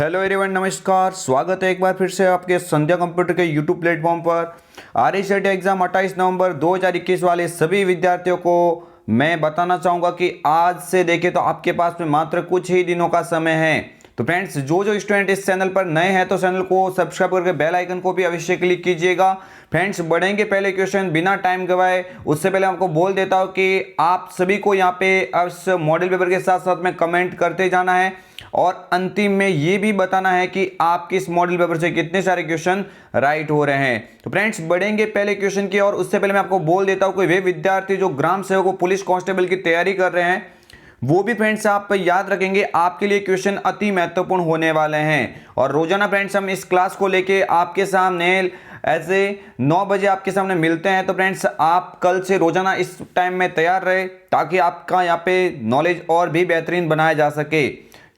Hello everyone, नमस्कार। स्वागत है एक बार फिर से आपके संध्या कंप्यूटर के यूट्यूब प्लेटफॉर्म पर। आरएसएटी एग्जाम 28 नवंबर 2021 वाले सभी विद्यार्थियों को मैं बताना चाहूँगा कि आज से देखें तो आपके पास में मात्र कुछ ही दिनों का समय है। तो फ्रेंड्स, जो स्टूडेंट इस चैनल पर नए हैं तो चैनल को सब्सक्राइब करके बेल आइकन को भी अवश्य क्लिक कीजिएगा। फ्रेंड्स, बढ़ेंगे पहले क्वेश्चन बिना टाइम गवाए। उससे पहले आपको बोल देता हूँ कि आप सभी को यहाँ पे इस मॉडल पेपर के साथ साथ में कमेंट करते जाना है और अंतिम में ये भी बताना है कि आप किस मॉडल पेपर से कितने सारे क्वेश्चन राइट हो रहे हैं। तो फ्रेंड्स, बढ़ेंगे पहले क्वेश्चन की और उससे पहले मैं आपको बोल देता हूं कि वे विद्यार्थी जो ग्राम सेवक और पुलिस कांस्टेबल की तैयारी कर रहे हैं वो भी फ्रेंड्स आप याद रखेंगे, आपके लिए क्वेश्चन अति महत्वपूर्ण होने वाले हैं। और रोजाना फ्रेंड्स हम इस क्लास को लेके आपके सामने ऐसे 9 बजे आपके सामने मिलते हैं। तो फ्रेंड्स, आप कल से रोजाना इस टाइम में तैयार रहे ताकि आपका यहाँ पे नॉलेज और भी बेहतरीन बनाया जा सके।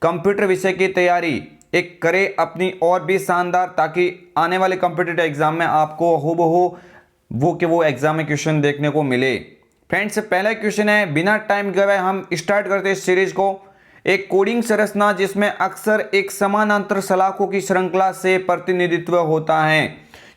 कंप्यूटर विषय की तैयारी एक करें अपनी और भी शानदार, ताकि आने वाले कंप्यूटर एग्जाम में आपको हूबहू वो एग्जाम में क्वेश्चन देखने को मिले। फ्रेंड्स, पहला क्वेश्चन है, बिना टाइम गवाए हम स्टार्ट करते हैं इस सीरीज को। एक कोडिंग संरचना जिसमें अक्सर एक समानांतर सलाखों की श्रृंखला से प्रतिनिधित्व होता है।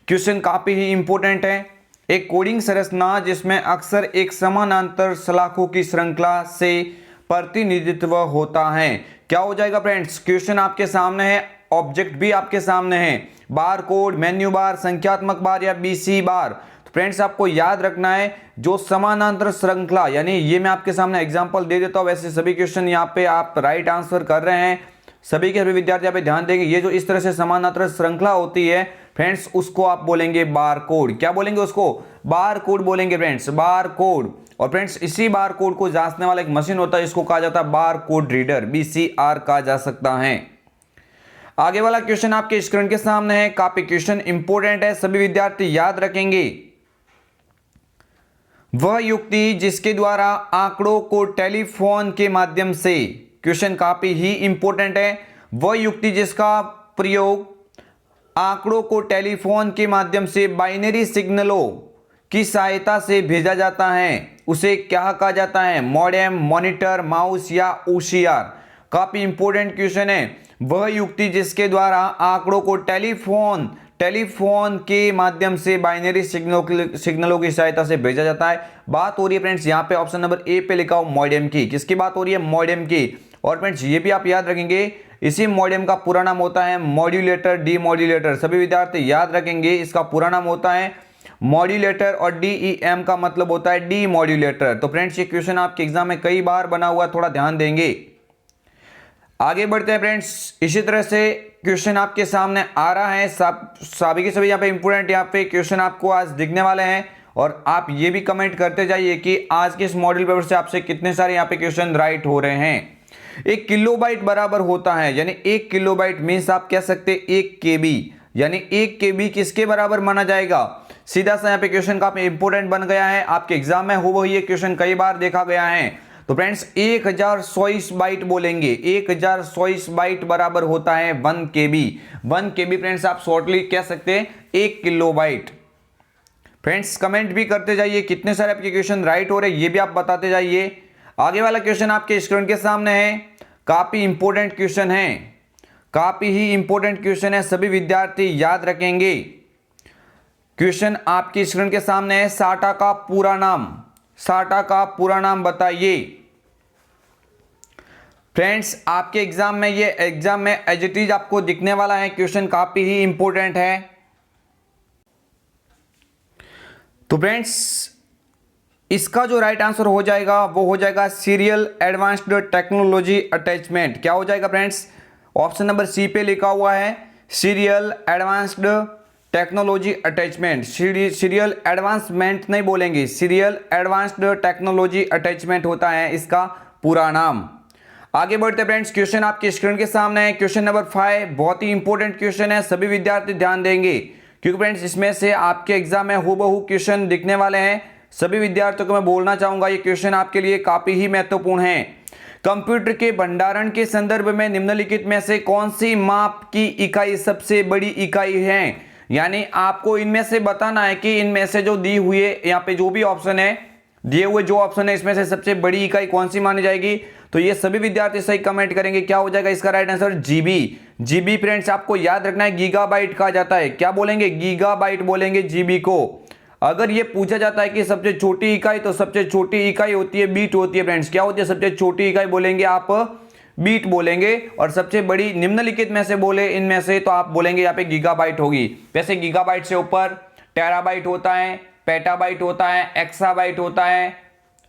क्वेश्चन काफी ही इंपॉर्टेंट है। एक कोडिंग संरचना जिसमें अक्सर एक समानांतर सलाखों की श्रृंखला से प्रतिनिधित्व होता है। क्या हो जाएगा फ्रेंड्स? क्वेश्चन आपके सामने है, ऑब्जेक्ट भी आपके सामने है, बार कोड, मेन्यू बार, संख्यात्मक बार या बीसी बार। तो फ्रेंड्स, आपको याद रखना है जो समानांतर श्रृंखला, यानी ये मैं आपके सामने एग्जांपल दे देता हूं। वैसे सभी क्वेश्चन यहाँ पे आप राइट आंसर कर रहे हैं, सभी के सभी विद्यार्थी यहाँ पे ध्यान देंगे। ये जो इस तरह से समानांतर श्रृंखला होती है फ्रेंड्स, उसको आप बोलेंगे बार कोड। क्या बोलेंगे उसको? बार कोड बोलेंगे फ्रेंड्स, बार कोड। और फ्रेंड्स, इसी बार कोड को जांचने वाला एक मशीन होता है, इसको कहा जाता है बार कोड रीडर, बीसीआर कहा जा सकता है। आगे वाला क्वेश्चन आपके स्क्रीन के सामने है, काफी क्वेश्चन इंपॉर्टेंट है, सभी विद्यार्थी याद रखेंगे। वह युक्ति जिसके द्वारा आंकड़ों को टेलीफोन के माध्यम से, क्वेश्चन काफी ही इंपॉर्टेंट है, वह युक्ति जिसका प्रयोग आंकड़ों को टेलीफोन के माध्यम से बाइनरी सिग्नलों की सहायता से भेजा जाता है, उसे क्या कहा जाता है? मॉडेम, मॉनिटर, माउस या ओसीआर। काफी इंपॉर्टेंट क्वेश्चन है। वह युक्ति जिसके द्वारा आंकड़ों को टेलीफोन के माध्यम से बाइनरी सिग्नलों की सहायता से भेजा जाता है। बात हो रही है फ्रेंड्स यहाँ पे ऑप्शन नंबर ए पे लिखा हो मॉडेम की। किसकी बात हो रही है? मॉडेम की। और फ्रेंड्स, ये भी आप याद रखेंगे, इसी मॉडेम का पूरा नाम होता है मॉड्यूलेटर, डीमॉड्यूलेटर। सभी विद्यार्थी याद रखेंगे, इसका पूरा नाम होता है मॉड्यूलेटर और डीईएम का मतलब होता है डीमॉड्यूलेटर। तो फ्रेंड्स, ये क्वेश्चन आपके एग्जाम में कई बार बना हुआ, थोड़ा ध्यान देंगे। आगे बढ़ते हैं फ्रेंड्स। इसी तरह से क्वेश्चन आपके सामने आ रहा है, सभी के सभी यहाँ पे इंपोर्टेंट यहाँ पे क्वेश्चन आपको आज दिखने वाले हैं। और आप ये भी कमेंट करते जाइए कि आज के इस मॉडल पेपर से आपसे कितने सारे यहाँ पे क्वेश्चन राइट हो रहे हैं। 1 किलोबाइट बराबर होता है, यानी 1 किलोबाइट मीन्स आप कह सकते हैं 1 केबी, यानी 1 केबी किसके बराबर माना जाएगा? सीधा सा यहाँ पे क्वेश्चन काफी इंपोर्टेंट बन गया है, आपके एग्जाम में हो ये क्वेश्चन कई बार देखा गया है। तो फ्रेंड्स, 1024 बाइट बोलेंगे, 1024 बाइट बराबर होता है 1 केबी। 1 केबी फ्रेंड्स आप शॉर्टली कह सकते हैं 1 किलोबाइट। फ्रेंड्स, कमेंट भी करते जाइए कितने सारे आपके क्वेश्चन राइट हो रहे हैं, ये भी आप बताते जाइए। आगे वाला क्वेश्चन आपके स्क्रीन के सामने है, काफी इंपोर्टेंट क्वेश्चन है, काफी ही इंपोर्टेंट क्वेश्चन है, सभी विद्यार्थी याद रखेंगे। क्वेश्चन आपकी स्क्रीन के सामने है, साटा का पूरा नाम, साटा का पूरा नाम बताइए। फ्रेंड्स, आपके एग्जाम में एज इट इज आपको दिखने वाला है, क्वेश्चन काफी ही इंपॉर्टेंट है। तो फ्रेंड्स, इसका जो राइट आंसर हो जाएगा वो हो जाएगा सीरियल एडवांस्ड टेक्नोलॉजी अटैचमेंट। क्या हो जाएगा फ्रेंड्स? ऑप्शन नंबर सी पे लिखा हुआ है serial advanced technology attachment. Serial advancement नहीं बोलेंगे, सीरियल एडवांस्ड टेक्नोलॉजी अटैचमेंट होता है इसका पूरा नाम। आगे बढ़ते फ्रेंड्स, क्वेश्चन आपकी स्क्रीन के सामने है, क्वेश्चन नंबर 5, बहुत ही इंपॉर्टेंट क्वेश्चन है, सभी विद्यार्थी ध्यान देंगे क्योंकि फ्रेंड्स इसमें से आपके एग्जाम में हूबहू क्वेश्चन दिखने वाले हैं। सभी विद्यार्थियों को मैं बोलना चाहूंगा, ये क्वेश्चन आपके लिए काफी ही महत्वपूर्ण है। कंप्यूटर के भंडारण के संदर्भ में निम्नलिखित में से कौन सी माप की इकाई सबसे बड़ी इकाई है? यानी आपको इनमें से बताना है कि इनमें से जो दी हुई है, यहाँ पे जो भी ऑप्शन है, दिए हुए जो ऑप्शन है, इसमें से सबसे बड़ी इकाई कौन सी मानी जाएगी? तो ये सभी विद्यार्थी सही कमेंट करेंगे। क्या हो जाएगा इसका right answer? GB. GB friends आपको याद रखना है गीगाबाइट कहा जाता है। क्या बोलेंगे? गीगाबाइट बोलेंगे जीबी को। अगर ये पूछा जाता है कि सबसे छोटी इकाई, तो सबसे छोटी इकाई होती है बीट होती है फ्रेंड्स। क्या होती है सबसे छोटी इकाई? बोलेंगे आप बीट बोलेंगे। और सबसे बड़ी निम्नलिखित में से बोले इनमें से, तो आप बोलेंगे यहाँ पे गीगाबाइट होगी। वैसे गीगाबाइट से ऊपर टेराबाइट होता है, पेटाबाइट होता है, एक्साबाइट होता है,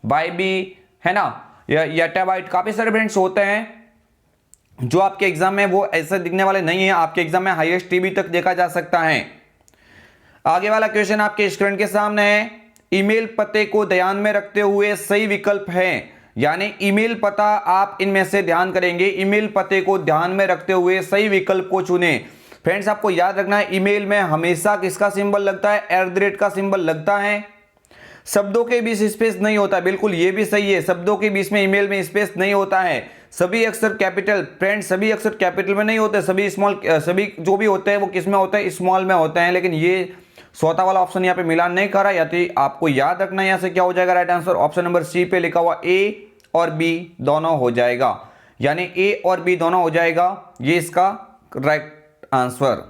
बाइबी है ना, या यटाबाइट, काफी सारे फ्रेंड्स होते हैं जो आपके एग्जाम में वो ऐसे दिखने वाले नहीं है। आपके एग्जाम में हाईएस्ट टीबी तक देखा जा सकता है। आगे वाला क्वेश्चन आपके स्क्रीन के सामने है। ईमेल पते को ध्यान में रखते हुए सही विकल्प है, यानी ईमेल पता आप इनमें से ध्यान करेंगे। ईमेल पते को ध्यान में रखते हुए सही विकल्प को चुने। फ्रेंड्स आपको याद रखना है ईमेल में हमेशा किसका सिंबल लगता है? @ का सिंबल लगता है। शब्दों के बीच स्पेस नहीं होता, बिल्कुल ये भी सही है। शब्दों के बीच में ईमेल में स्पेस नहीं होता है। सभी अक्षर कैपिटल, फ्रेंड्स सभी अक्षर कैपिटल में नहीं होते, सभी स्मॉल, सभी जो भी होते हैं वो किस में होते हैं? स्मॉल में होते हैं। लेकिन ये चौथा वाला ऑप्शन यहाँ पे मिलान नहीं करा, या तो आपको याद रखना है यहाँ से क्या हो जाएगा right answer? Option number C पे लिखा हुआ ए और बी दोनों हो जाएगा, यानी ए और बी दोनों हो जाएगा, ये इसका राइट आंसर।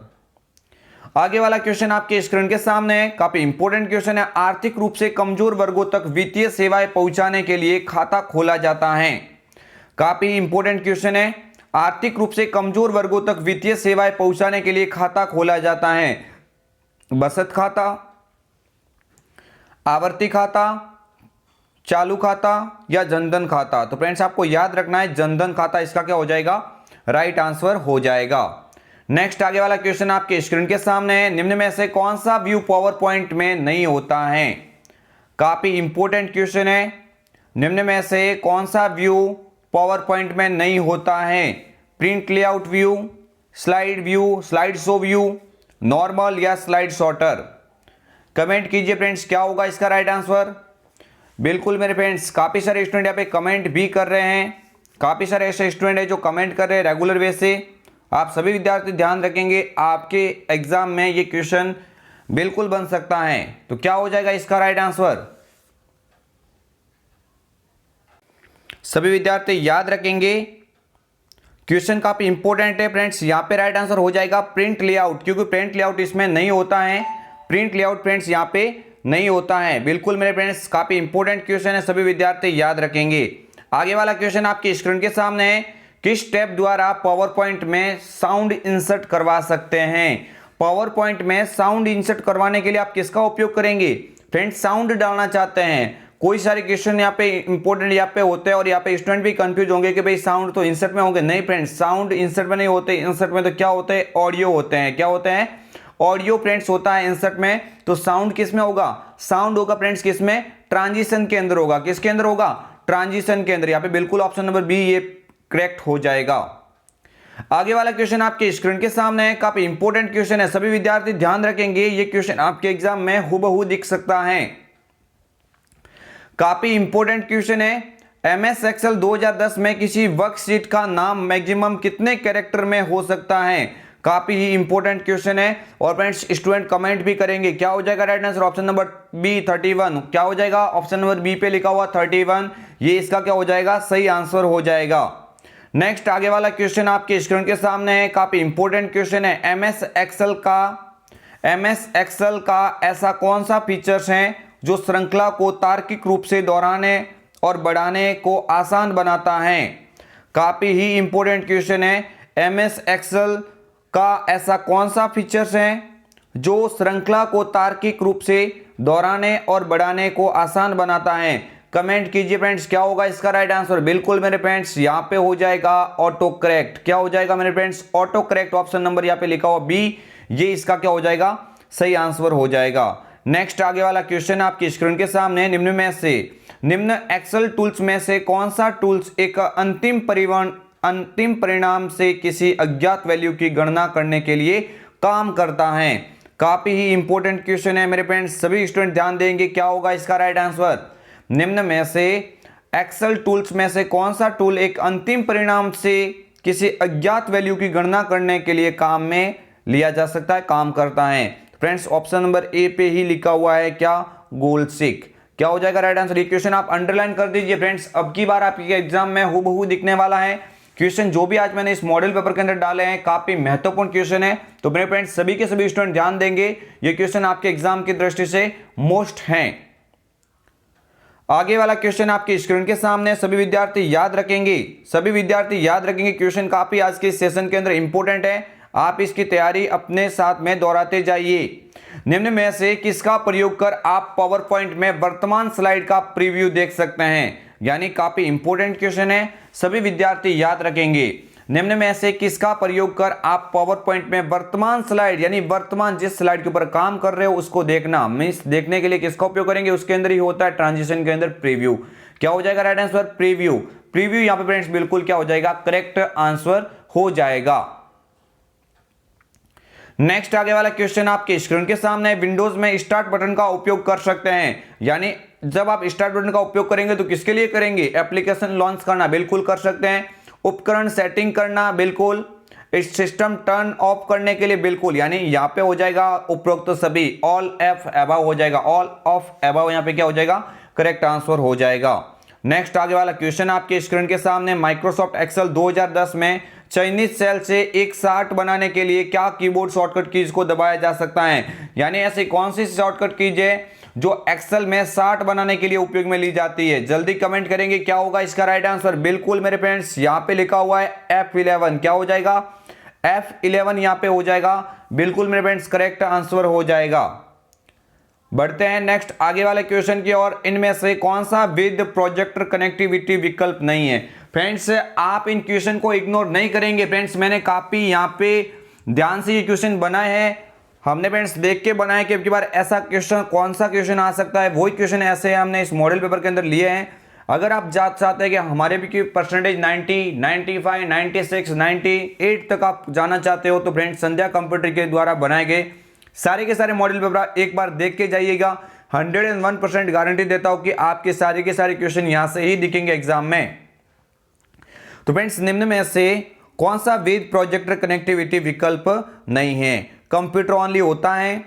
आगे वाला क्वेश्चन आपके स्क्रीन के सामने है, काफी इंपॉर्टेंट क्वेश्चन है। आर्थिक रूप से कमजोर वर्गों तक वित्तीय सेवाएं पहुंचाने के लिए खाता खोला जाता है। काफी इंपॉर्टेंट क्वेश्चन है। आर्थिक रूप से कमजोर वर्गों तक वित्तीय सेवाएं पहुंचाने के लिए खाता खोला जाता है। बचत खाता, आवर्ती खाता, चालू खाता या जनधन खाता? तो फ्रेंड्स आपको याद रखना है जनधन खाता इसका क्या हो जाएगा? राइट आंसर हो जाएगा। नेक्स्ट आगे वाला क्वेश्चन आपके स्क्रीन के सामने है। निम्न में से कौन सा व्यू पावर पॉइंट में नहीं होता है? काफी इंपॉर्टेंट क्वेश्चन है। निम्न में से कौन सा व्यू पावर पॉइंट में नहीं होता है? Print layout view, slide view, slide show view, normal या स्लाइड शॉर्टर? कमेंट कीजिए फ्रेंड्स, क्या होगा इसका राइट आंसर? बिल्कुल मेरे फ्रेंड्स, काफी सारे स्टूडेंट यहाँ पे कमेंट भी कर रहे हैं। काफी सारे ऐसे स्टूडेंट हैं जो कमेंट कर रहे हैं रेगुलर वे से। आप सभी विद्यार्थी ध्यान रखेंगे, आपके एग्जाम में ये क्वेश्चन बिल्कुल बन सकता है। तो क्या हो जाएगा इसका राइट आंसर? सभी विद्यार्थी याद रखेंगे, क्वेश्चन काफी इंपॉर्टेंट है फ्रेंड्स। यहां पे राइट आंसर हो जाएगा प्रिंट लेआउट, क्योंकि प्रिंट लेआउट इसमें नहीं होता है। प्रिंट लेआउट फ्रेंड्स यहां पे नहीं होता है। बिल्कुल मेरे फ्रेंड्स, काफी इंपॉर्टेंट क्वेश्चन है, सभी विद्यार्थी याद रखेंगे। आगे वाला क्वेश्चन आपके स्क्रीन के सामने है। किस स्टेप द्वारा पावर पॉइंट में साउंड इंसर्ट करवा सकते हैं? पावर पॉइंट में साउंड इंसर्ट करवाने के लिए आप किसका उपयोग करेंगे? फ्रेंड्स साउंड डालना चाहते हैं। कोई सारे क्वेश्चन यहाँ पे इंपॉर्टेंट यहाँ पे होते हैं और यहाँ पे स्टूडेंट भी कंफ्यूज होंगे कि भाई साउंड तो इंसर्ट में होंगे। नहीं फ्रेंड्स, साउंड इंसर्ट में नहीं होते। इंसर्ट में तो क्या होते हैं? ऑडियो होते हैं। क्या होते हैं? ऑडियो फ्रेंड्स होता है इंसर्ट में। तो साउंड किस में होगा? साउंड होगा फ्रेंड्स किस में? ट्रांजिशन के अंदर होगा। किसके अंदर होगा? ट्रांजिशन के अंदर। यहाँ पे बिल्कुल ऑप्शन नंबर बी ये करेक्ट हो जाएगा। आगे वाला क्वेश्चन आपके स्क्रीन के सामने है, काफी इंपॉर्टेंट क्वेश्चन है, सभी विद्यार्थी ध्यान रखेंगे। ये क्वेश्चन आपके एग्जाम में हूबहू दिख सकता है। काफी इंपॉर्टेंट क्वेश्चन है। MS एक्सेल 2010 में किसी वर्कशीट का नाम मैक्सिमम कितने कैरेक्टर में हो सकता है? काफी ही इंपॉर्टेंट क्वेश्चन है और फ्रेंड्स स्टूडेंट कमेंट भी करेंगे। क्या हो जाएगा right answer? Option number B 31। क्या हो जाएगा? ऑप्शन नंबर बी पे लिखा हुआ 31, ये इसका क्या हो जाएगा? सही आंसर हो जाएगा। नेक्स्ट आगे वाला क्वेश्चन आपके स्क्रीन के सामने है, काफी इंपॉर्टेंट क्वेश्चन है। MS एक्सेल का ऐसा कौन सा फीचर्स है जो श्रृंखला को तार्किक रूप से दोहराने और बढ़ाने को आसान बनाता है? काफी ही इंपॉर्टेंट क्वेश्चन है। MS एक्सेल का ऐसा कौन सा फीचर्स है जो श्रृंखला को तार्किक रूप से दोहराने और बढ़ाने को आसान बनाता है? कमेंट कीजिए फ्रेंड्स, क्या होगा इसका राइट आंसर? बिल्कुल मेरे फ्रेंड्स यहाँ पे हो जाएगा ऑटो करेक्ट। क्या हो जाएगा मेरे friends? Auto correct. Option number यहाँ पे लिखा हुआ बी, ये इसका क्या हो जाएगा? सही आंसर हो जाएगा। नेक्स्ट आगे वाला क्वेश्चन आपकी स्क्रीन के सामने, निम्न एक्सेल टूल्स में से कौन सा टूल्स एक अंतिम परिणाम से किसी अज्ञात वैल्यू की गणना करने के लिए काम करता है? काफी ही इंपॉर्टेंट क्वेश्चन है मेरे फ्रेंड्स, सभी स्टूडेंट ध्यान देंगे। क्या होगा इसका राइट आंसर? निम्न में से एक्सेल टूल्स में से कौन सा टूल एक अंतिम परिणाम से किसी अज्ञात वैल्यू की गणना करने के लिए काम में लिया जा सकता है, काम करता है? फ्रेंड्स ऑप्शन नंबर ए पे ही लिखा हुआ है क्या? गोलसीक। क्या हो जाएगा राइट आंसर। ये क्वेश्चन आप अंडरलाइन कर दीजिए फ्रेंड्स, अब की बार आपके एग्जाम में हूबहू दिखने वाला है। क्वेश्चन जो भी आज मैंने इस मॉडल पेपर के अंदर डाले हैं काफी महत्वपूर्ण क्वेश्चन है, तो मेरे फ्रेंड्स सभी के सभी स्टूडेंट ध्यान देंगे, ये क्वेश्चन आपके एग्जाम की दृष्टि से मोस्ट हैं। आगे वाला क्वेश्चन आपके स्क्रीन के सामने, सभी विद्यार्थी याद रखेंगे, सभी विद्यार्थी याद रखेंगे, क्वेश्चन काफी आज के सेशन के अंदर इंपॉर्टेंट है, आप इसकी तैयारी अपने साथ में दोहराते जाइए। निम्न में से किसका प्रयोग कर आप पावर पॉइंट में वर्तमान स्लाइड का प्रीव्यू देख सकते हैं, यानी काफी इंपॉर्टेंट क्वेश्चन है, सभी विद्यार्थी याद रखेंगे। निम्न में से किसका प्रयोग कर आप पावर पॉइंट में वर्तमान स्लाइड, यानी वर्तमान जिस स्लाइड के ऊपर काम कर रहे हो उसको देखना, मींस देखने के लिए किसका उपयोग करेंगे, उसके अंदर ही होता है ट्रांजिशन के अंदर प्रीव्यू। क्या हो जाएगा राइट आंसर, प्रीव्यू। प्रीव्यू यहां पे फ्रेंड्स बिल्कुल क्या हो जाएगा, करेक्ट आंसर हो जाएगा। नेक्स्ट आगे वाला क्वेश्चन आपके स्क्रीन के सामने, विंडोज में स्टार्ट बटन का उपयोग कर सकते हैं, यानी जब आप स्टार्ट बटन का उपयोग करेंगे तो किसके लिए करेंगे, एप्लीकेशन लॉन्च करना, बिल्कुल कर सकते हैं। उपकरण सेटिंग करना, बिल्कुल। इस सिस्टम टर्न ऑफ करने के लिए, बिल्कुल, यानी यहां पे हो जाएगा उपरोक्त तो सभी, ऑल एफ अबव हो जाएगा, ऑल ऑफ अबव यहां पे क्या हो जाएगा, करेक्ट आंसर हो जाएगा। नेक्स्ट आगे वाला क्वेश्चन आपके स्क्रीन के सामने, माइक्रोसॉफ्ट एक्सेल 2010 में चयनित सेल से एक चार्ट बनाने के लिए क्या कीबोर्ड शॉर्टकट कीज को दबाया जा सकता है, यानी ऐसी कौन सी शॉर्टकट कीज है जो एक्सेल में चार्ट बनाने के लिए उपयोग में ली जाती है, जल्दी कमेंट करेंगे क्या होगा इसका राइट आंसर। बिल्कुल मेरे फ्रेंड्स यहां पे लिखा हुआ है F11, क्या हो जाएगा, F11 यहां पे हो जाएगा, बिल्कुल मेरे फ्रेंड्स करेक्ट आंसर हो जाएगा। बढ़ते हैं नेक्स्ट आगे वाले क्वेश्चन की ओर, इनमें से कौन सा विद प्रोजेक्टर कनेक्टिविटी विकल्प नहीं है। फ्रेंड्स आप इन क्वेश्चन को इग्नोर नहीं करेंगे फ्रेंड्स, मैंने काफी यहां पे ध्यान से ये क्वेश्चन बनाए हैं, हमने फ्रेंड्स देख के बनाया कि अब की बार ऐसा क्वेश्चन कौन सा क्वेश्चन आ सकता है, वही क्वेश्चन ऐसे हमने इस मॉडल पेपर के अंदर लिए हैं। अगर आप चाहते हैं कि हमारे भी की परसेंटेज 90, 95, 96, 98 तक आप जाना चाहते हो, तो फ्रेंड्स संध्या कंप्यूटर के द्वारा बनाए गए सारे के सारे मॉडल पेपर एक बार देख के जाइएगा। 101% गारंटी देता हूं कि आपके सारे के सारे क्वेश्चन यहां से ही दिखेंगे एग्जाम में। तो फ्रेंड्स निम्न में से कौन सा विद प्रोजेक्टर कनेक्टिविटी विकल्प नहीं है, कंप्यूटर ऑनली होता है,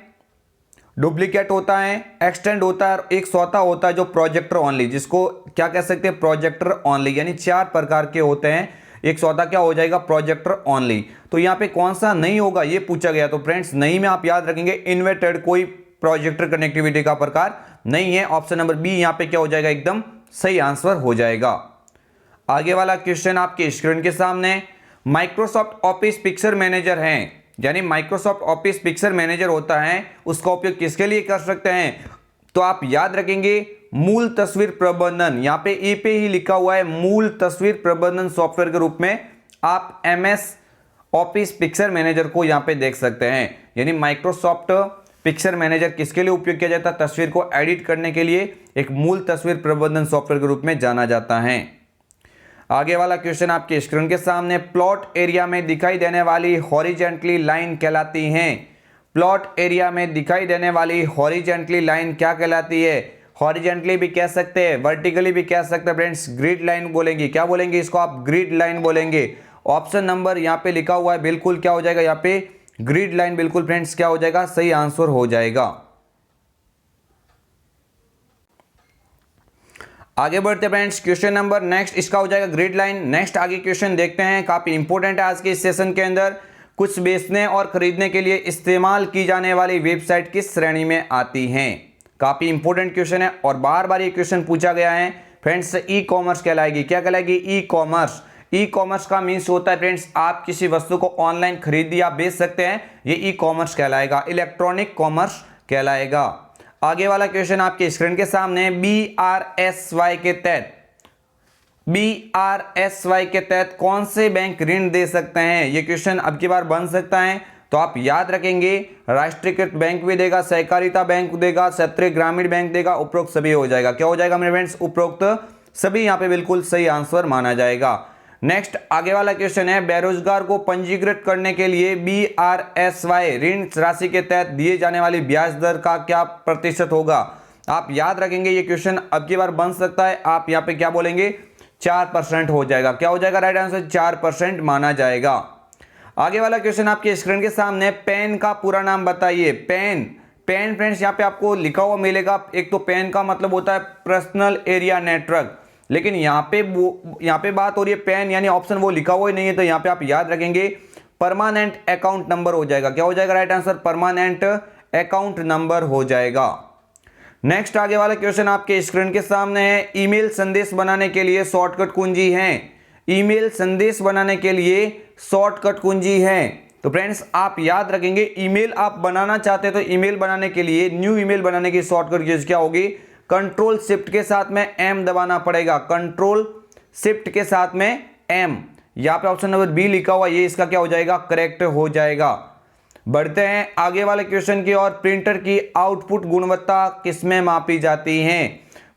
डुप्लीकेट होता है, एक्सटेंड होता है, और एक चौथा होता है जो प्रोजेक्टर ऑनली, जिसको क्या कह सकते हैं, प्रोजेक्टर ऑनली, यानी 4 प्रकार के होते हैं, एक चौथा क्या हो जाएगा, प्रोजेक्टर ऑनली। तो यहां पे कौन सा नहीं होगा ये पूछा गया, तो फ्रेंड्स नहीं में आप याद रखेंगे इन्वर्टेड कोई प्रोजेक्टर कनेक्टिविटी का प्रकार नहीं है, ऑप्शन नंबर बी यहां पे क्या हो जाएगा, एकदम सही आंसर हो जाएगा। आगे वाला क्वेश्चन आपके स्क्रीन के सामने, माइक्रोसॉफ्ट ऑफिस पिक्चर मैनेजर है, यानी माइक्रोसॉफ्ट ऑफिस पिक्चर मैनेजर होता है, उसका उपयोग किसके लिए कर सकते हैं, तो आप याद रखेंगे मूल तस्वीर प्रबंधन, यहां पे ए पे ही लिखा हुआ है, मूल तस्वीर प्रबंधन सॉफ्टवेयर के रूप में आप MS ऑफिस पिक्चर मैनेजर को यहां पे देख सकते हैं, यानी माइक्रोसॉफ्ट पिक्चर मैनेजर किसके लिए उपयोग किया जाता है, तस्वीर को एडिट करने के लिए एक मूल तस्वीर प्रबंधन सॉफ्टवेयर के रूप में जाना जाता है। आगे वाला क्वेश्चन आपके स्क्रीन के सामने, प्लॉट एरिया में दिखाई देने वाली हॉरिजेंटली लाइन कहलाती हैं, प्लॉट एरिया में दिखाई देने वाली हॉरिजेंटली लाइन क्या कहलाती है, हॉरिजेंटली भी कह सकते हैं, वर्टिकली भी कह सकते हैं फ्रेंड्स, ग्रिड लाइन बोलेंगे, क्या बोलेंगे इसको आप, ग्रिड लाइन बोलेंगे। ऑप्शन नंबर यहां पे लिखा हुआ है, बिल्कुल क्या हो जाएगा यहां पे, ग्रिड लाइन, बिल्कुल फ्रेंड्स क्या हो जाएगा, सही आंसर हो जाएगा। आगे बढ़ते फ्रेंड्स, क्वेश्चन नंबर नेक्स्ट इसका हो जाएगा ग्रिड लाइन। नेक्स्ट आगे क्वेश्चन देखते हैं, काफी इंपॉर्टेंट है आज के इस सेशन के अंदर, कुछ बेचने और खरीदने के लिए इस्तेमाल की जाने वाली वेबसाइट किस श्रेणी में आती हैं, काफी इंपॉर्टेंट क्वेश्चन है और बार बार ये क्वेश्चन पूछा गया है फ्रेंड्स। ई कॉमर्स कहलाएगी, क्या कहलाएगी, ई कॉमर्स। ई कॉमर्स का मीन्स होता है फ्रेंड्स आप किसी वस्तु को ऑनलाइन खरीद या बेच सकते हैं, ये ई कॉमर्स कहलाएगा, इलेक्ट्रॉनिक कॉमर्स कहलाएगा। आगे वाला क्वेश्चन आपके स्क्रीन के सामने, BRSY के तहत, BRSY के तहत कौन से बैंक ऋण दे सकते हैं, ये क्वेश्चन अब की बार बन सकता है, तो आप याद रखेंगे राष्ट्रीयकृत बैंक भी देगा, सहकारिता बैंक देगा, क्षेत्रीय ग्रामीण बैंक देगा, उपरोक्त सभी हो जाएगा, क्या हो जाएगा मेरे फ्रेंड्स, उपरोक्त सभी यहां पे बिल्कुल सही आंसर माना जाएगा। नेक्स्ट आगे वाला क्वेश्चन है, बेरोजगार को पंजीकृत करने के लिए BRSY ऋण राशि के तहत दिए जाने वाली ब्याज दर का क्या प्रतिशत होगा, आप याद रखेंगे ये क्वेश्चन अब की बार बन सकता है, आप यहाँ पे क्या बोलेंगे, 4% हो जाएगा, क्या हो जाएगा राइट आंसर, 4% माना जाएगा। आगे वाला क्वेश्चन आपके स्क्रीन के सामने, पेन का पूरा नाम बताइए, पेन, पेन फ्रेंड्स यहाँ पे आपको लिखा हुआ मिलेगा। एक तो पेन का मतलब होता है पर्सनल एरिया नेटवर्क, लेकिन यहाँ पे बात हो रही है पेन यानी ऑप्शन वो लिखा हुआ ही नहीं है, तो यहाँ पे आप याद रखेंगे परमानेंट अकाउंट नंबर हो जाएगा। क्या हो जाएगा right answer? Permanent account number हो जाएगा। नेक्स्ट आगे वाला क्वेश्चन आपके स्क्रीन के सामने है। ईमेल संदेश बनाने के लिए शॉर्टकट कुंजी है। ईमेल संदेश बनाने के लिए शॉर्टकट कुंजी है। तो फ्रेंड्स आप याद रखेंगे, ईमेल आप बनाना चाहते हैं तो ईमेल बनाने के लिए, न्यू ईमेल बनाने की शॉर्टकट कीज क्या होगी? कंट्रोल शिफ्ट के साथ में एम दबाना पड़ेगा। कंट्रोल शिफ्ट के साथ में एम। यहाँ पे ऑप्शन नंबर बी लिखा हुआ, ये इसका क्या हो जाएगा? करेक्ट हो जाएगा। बढ़ते हैं आगे वाले क्वेश्चन की ओर। प्रिंटर की आउटपुट गुणवत्ता किसमें मापी जाती है?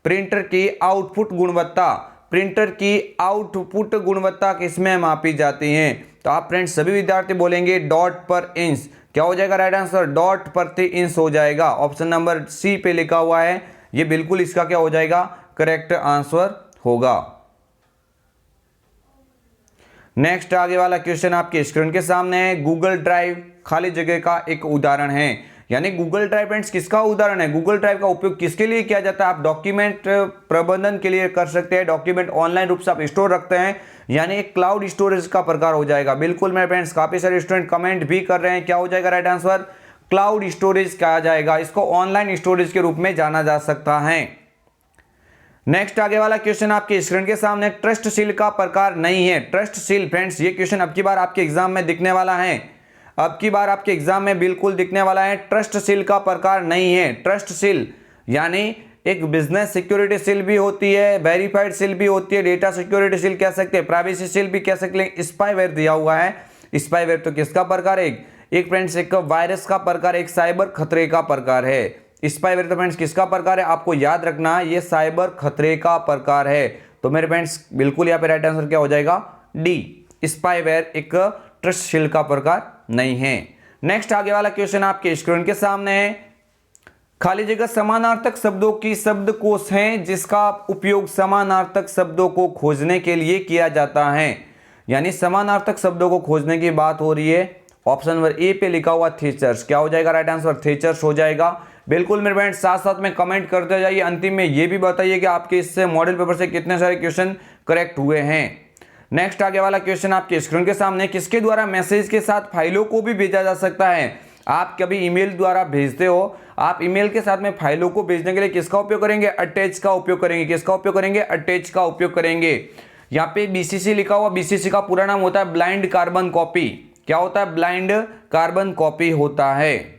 प्रिंटर की आउटपुट गुणवत्ता, प्रिंटर की आउटपुट गुणवत्ता किसमें मापी जाती है? तो आप फ्रेंड्स सभी विद्यार्थी बोलेंगे डॉट पर इंच। क्या हो जाएगा राइट आंसर? डॉट प्रति इंच हो जाएगा। ऑप्शन नंबर सी पे लिखा हुआ है, ये बिल्कुल इसका क्या हो जाएगा? करेक्ट आंसर होगा। नेक्स्ट आगे वाला क्वेश्चन आपके स्क्रीन के सामने है। गूगल ड्राइव खाली जगह का एक उदाहरण है। यानी गूगल ड्राइव फ्रेंड्स किसका उदाहरण है? गूगल ड्राइव का उपयोग किसके लिए किया जाता है? आप डॉक्यूमेंट प्रबंधन के लिए कर सकते हैं। डॉक्यूमेंट ऑनलाइन रूप से आप स्टोर रखते हैं, यानी एक क्लाउड स्टोरेज का प्रकार हो जाएगा। बिल्कुल मेरे फ्रेंड्स, काफी सारे स्टूडेंट कमेंट भी कर रहे हैं। क्या हो जाएगा राइट आंसर? क्लाउड स्टोरेज कहा जाएगा। इसको ऑनलाइन स्टोरेज के रूप में जाना जा सकता है। नेक्स्ट आगे वाला क्वेश्चन आपके स्क्रीन के सामने। ट्रस्ट सील का प्रकार नहीं है। ट्रस्ट सील फ्रेंड्स, ये क्वेश्चन अब की बार आपके एग्जाम में दिखने वाला है। अब की बार आपके एग्जाम में बिल्कुल दिखने वाला है। ट्रस्ट सील का प्रकार नहीं है। ट्रस्ट सील यानी एक बिजनेस सिक्योरिटी सील भी होती है, वेरीफाइड सील भी होती है, डेटा सिक्योरिटी सील कह सकते हैं, प्राइवेसी सील भी कह सकते हैं। स्पाईवेयर दिया हुआ है। स्पाईवेयर तो किसका प्रकार है? एक फ्रेंड्स एक वायरस का प्रकार, एक साइबर खतरे का प्रकार है। स्पाईवेयर तो फ्रेंड्स किसका प्रकार है? आपको याद रखना, ये साइबर खतरे का प्रकार है। तो मेरे फ्रेंड्स बिल्कुल यहाँ पे राइट आंसर क्या हो जाएगा? डी। स्पाईवेयर एक ट्रस्ट सील का प्रकार नहीं है। नेक्स्ट आगे वाला क्वेश्चन आपके स्क्रीन के सामने है। खाली जगह समानार्थक शब्दों की शब्दकोश है जिसका उपयोग समानार्थक शब्दों को खोजने के लिए किया जाता है। यानी समानार्थक शब्दों को खोजने की बात हो रही है। ऑप्शन नंबर ए पे लिखा हुआ थीचर्स। क्या हो जाएगा राइट आंसर? थीचर्स हो जाएगा। बिल्कुल मेरे फ्रेंड्स साथ साथ में कमेंट करते जाइए। अंतिम में ये भी बताइए कि आपके इससे मॉडल पेपर से कितने सारे क्वेश्चन करेक्ट हुए हैं। नेक्स्ट आगे वाला क्वेश्चन आपके स्क्रीन के सामने। किसके द्वारा मैसेज के साथ फाइलों को भी भेजा जा सकता है? आप कभी ईमेल द्वारा भेजते हो, आप ईमेल के साथ में फाइलों को भेजने के लिए किसका उपयोग करेंगे? अटैच का उपयोग करेंगे। किसका उपयोग करेंगे? अटैच का उपयोग करेंगे। यहाँ पे बीसीसी लिखा हुआ, बीसीसी का पूरा नाम होता है ब्लाइंड कार्बन कॉपी। क्या होता है? ब्लाइंड कार्बन कॉपी होता है।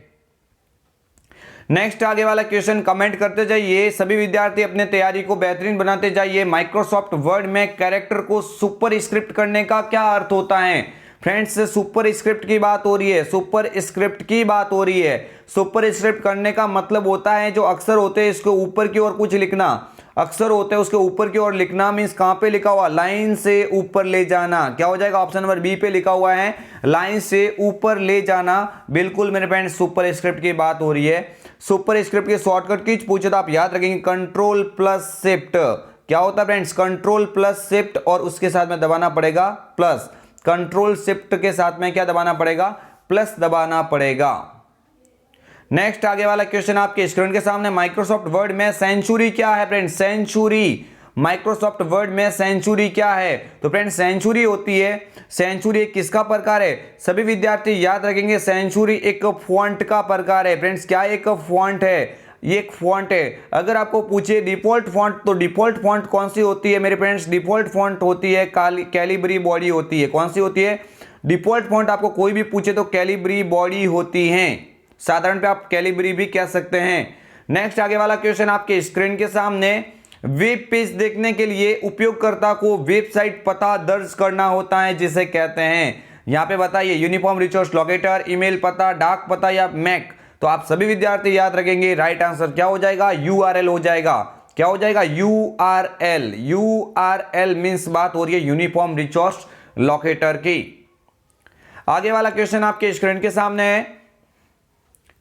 नेक्स्ट आगे वाला क्वेश्चन कमेंट करते जाइए। सभी विद्यार्थी अपने तैयारी को बेहतरीन बनाते जाइए। माइक्रोसॉफ्ट वर्ड में कैरेक्टर को सुपर स्क्रिप्ट करने का क्या अर्थ होता है? फ्रेंड्स सुपर स्क्रिप्ट की बात हो रही है। सुपर स्क्रिप्ट की बात हो रही है। सुपर स्क्रिप्ट करने का मतलब होता है जो अक्षर होते हैं इसको ऊपर की ओर कुछ लिखना। अक्षर होते हैं उसके ऊपर की ओर लिखना मीन्स कहां पे लिखा हुआ? लाइन से ऊपर ले जाना। क्या हो जाएगा? ऑप्शन नंबर बी पे लिखा हुआ है, लाइन से ऊपर ले जाना। बिल्कुल मेरे फ्रेंड्स सुपर स्क्रिप्ट की बात हो रही है। सुपर स्क्रिप्ट की शॉर्टकट की पूछे तो आप याद रखेंगे कंट्रोल प्लस शिफ्ट। क्या होता है फ्रेंड्स? कंट्रोल प्लस शिफ्ट और उसके साथ में दबाना पड़ेगा प्लस। कंट्रोल शिफ्ट के साथ में क्या दबाना पड़ेगा? प्लस दबाना पड़ेगा। नेक्स्ट आगे वाला क्वेश्चन आपके स्क्रीन के सामने। माइक्रोसॉफ्ट वर्ड में सेंचुरी क्या है फ्रेंड्स? सेंचुरी, माइक्रोसॉफ्ट वर्ड में सेंचुरी क्या है? तो फ्रेंड्स सेंचुरी होती है, सेंचुरी एक किसका प्रकार है? सभी विद्यार्थी याद रखेंगे सेंचुरी एक फॉन्ट का प्रकार है। फ्रेंड्स क्या एक फॉन्ट है? ये एक फॉन्ट है। अगर आपको पूछे डिफॉल्ट फॉन्ट, तो डिफॉल्ट फॉन्ट कौन सी होती है मेरे फ्रेंड्स? डिफॉल्ट फॉन्ट होती है कैलिब्री बॉडी होती है। कौन सी होती है? डिफॉल्ट फॉन्ट आपको कोई भी पूछे तो कैलिब्री बॉडी होती है। साधारण पे आप कैलिब्री भी कह सकते हैं। नेक्स्ट आगे वाला क्वेश्चन आपके स्क्रीन के सामने। वेब पेज देखने के लिए उपयोगकर्ता को वेबसाइट पता दर्ज करना होता है जिसे कहते हैं। यहां पे बताइए यूनिफॉर्म रिसोर्स लोकेटर, ईमेल पता, डाक पता या मैक। तो आप सभी विद्यार्थी याद रखेंगे राइट आंसर क्या हो जाएगा? यूआरएल हो जाएगा। क्या हो जाएगा? यूआरएल। यूआरएल मींस बात हो रही है यूनिफॉर्म रिसोर्स लोकेटर की। आगे वाला क्वेश्चन आपके स्क्रीन के सामने है।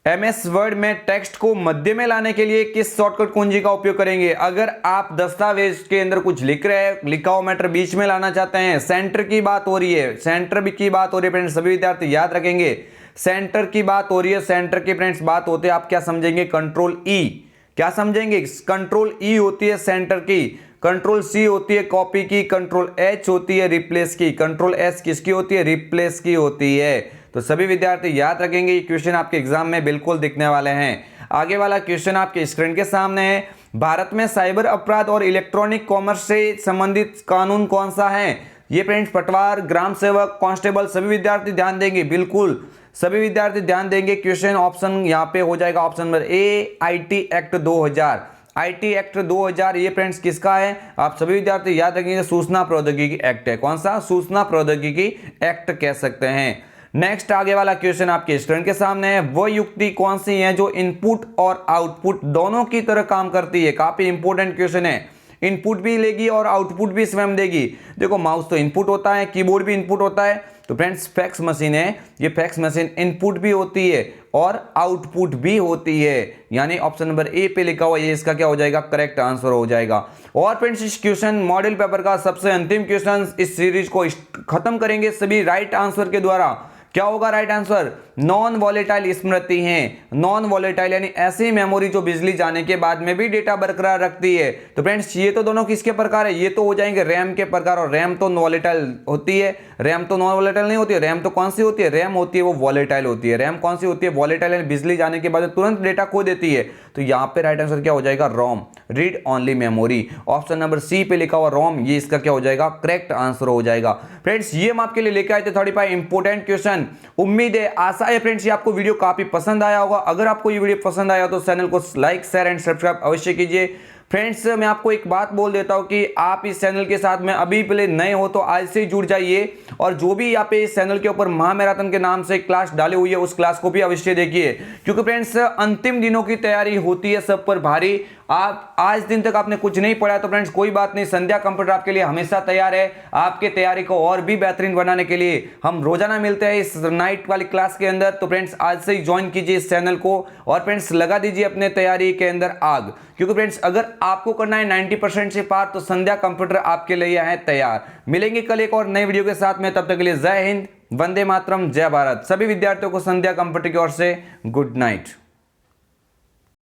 एमएस वर्ड में टेक्स्ट को मध्य में लाने के लिए किस शॉर्टकट कुंजी का उपयोग करेंगे? अगर आप दस्तावेज के अंदर कुछ लिख रहे हैं, लिखा हुआ मैटर बीच में लाना चाहते हैं, सेंटर की बात हो रही है, सेंटर की बात हो रही है फ्रेंड्स, सभी विद्यार्थी याद रखेंगे सेंटर की बात हो रही है, सेंटर की फ्रेंड्स बात होते हैं, आप क्या समझेंगे, कंट्रोल ई, क्या समझेंगे, कंट्रोल ई होती है सेंटर की, कंट्रोल सी होती है कॉपी की, कंट्रोल एच होती है रिप्लेस की, कंट्रोल एस किसकी होती है, रिप्लेस की होती है। तो सभी विद्यार्थी याद रखेंगे, ये क्वेश्चन आपके एग्जाम में बिल्कुल दिखने वाले हैं। आगे वाला क्वेश्चन आपके स्क्रीन के सामने है। भारत में साइबर अपराध और इलेक्ट्रॉनिक कॉमर्स से संबंधित कानून कौन सा है? ये फ्रेंड्स पटवार, ग्राम सेवक, कांस्टेबल, सभी विद्यार्थी ध्यान देंगे, बिल्कुल सभी विद्यार्थी ध्यान देंगे। क्वेश्चन ऑप्शन यहाँ पे हो जाएगा option number A, IT act 2000। IT act 2000 ये फ्रेंड्स किसका है? आप सभी विद्यार्थी याद रखेंगे, सूचना प्रौद्योगिकी एक्ट है। कौन सा? सूचना प्रौद्योगिकी एक्ट कह सकते हैं। नेक्स्ट आगे वाला क्वेश्चन आपके स्क्रीन के सामने है। वो युक्ति कौन सी है जो इनपुट और आउटपुट दोनों की तरह काम करती है? काफी इंपॉर्टेंट क्वेश्चन है, इनपुट भी लेगी और आउटपुट भी स्वयं देगी। देखो माउस तो इनपुट होता है, कीबोर्ड भी इनपुट होता है, तो फ्रेंड्स फैक्स मशीन है, ये फैक्स मशीन इनपुट भी होती है और आउटपुट भी होती है, यानी ऑप्शन नंबर ए पे लिखा हुआ ये इसका क्या हो जाएगा, करेक्ट आंसर हो जाएगा। और फ्रेंड्स इस क्वेश्चन मॉडल पेपर का सबसे अंतिम क्वेश्चन, इस सीरीज को खत्म करेंगे सभी राइट आंसर के द्वारा। क्या होगा राइट आंसर? नॉन वॉलेटाइल स्मृति है। नॉन वॉलेटाइल यानी ऐसी मेमोरी जो बिजली जाने के बाद में भी डेटा बरकरार रखती है। तो फ्रेंड्स ये तो दोनों किसके प्रकार है? ये तो हो जाएंगे रैम के प्रकार, और रैम तो वॉलेटाइल होती है, रैम तो नॉन वॉलेटाइल नहीं होती है। रैम तो कौन सी होती है? रैम होती है वो वॉलेटाइल होती है। रैम कौन सी होती है? वॉलेटाइल यानी बिजली जाने के बाद तुरंत डेटा खो देती है। तो यहाँ पे राइट आंसर क्या हो जाएगा? ROM, read only memory. Option number C पे लिखा हुआ रोम, ये इसका क्या हो जाएगा? करेक्ट आंसर हो जाएगा। फ्रेंड्स ये हम आपके लिए लेके आए थे 35 इंपोर्टेंट क्वेश्चन। उम्मीद है, आशा है फ्रेंड्स ये आपको वीडियो काफी पसंद आया होगा। अगर आपको ये वीडियो पसंद आया तो चैनल को लाइक, शेयर एंड सब्सक्राइब अवश्य कीजिए। फ्रेंड्स मैं आपको एक बात बोल देता हूं कि आप इस चैनल के साथ में अभी पहले नए हो तो आज से ही जुड़ जाइए, और जो भी यहाँ पे इस चैनल के ऊपर महामैराथन के नाम से क्लास डाली हुई है उस क्लास को भी अवश्य देखिए, क्योंकि फ्रेंड्स अंतिम दिनों की तैयारी होती है सब पर भारी। आप आज दिन तक आपने कुछ नहीं पढ़ा तो फ्रेंड्स कोई बात नहीं, संध्या कंप्यूटर आपके लिए हमेशा तैयार है। आपके तैयारी को और भी बेहतरीन बनाने के लिए हम रोजाना मिलते हैं इस नाइट वाली क्लास के अंदर। तो फ्रेंड्स आज से ही ज्वाइन कीजिए इस चैनल को, और फ्रेंड्स लगा दीजिए अपने तैयारी के अंदर आग, क्योंकि फ्रेंड्स अगर आपको करना है 90% से पार तो संध्या कंप्यूटर आपके लिए है तैयार। मिलेंगे कल एक और नई वीडियो के साथ में, तब तक के लिए जय हिंद, वंदे मातरम, जय भारत। सभी विद्यार्थियों को संध्या कंप्यूटर की ओर से गुड नाइट।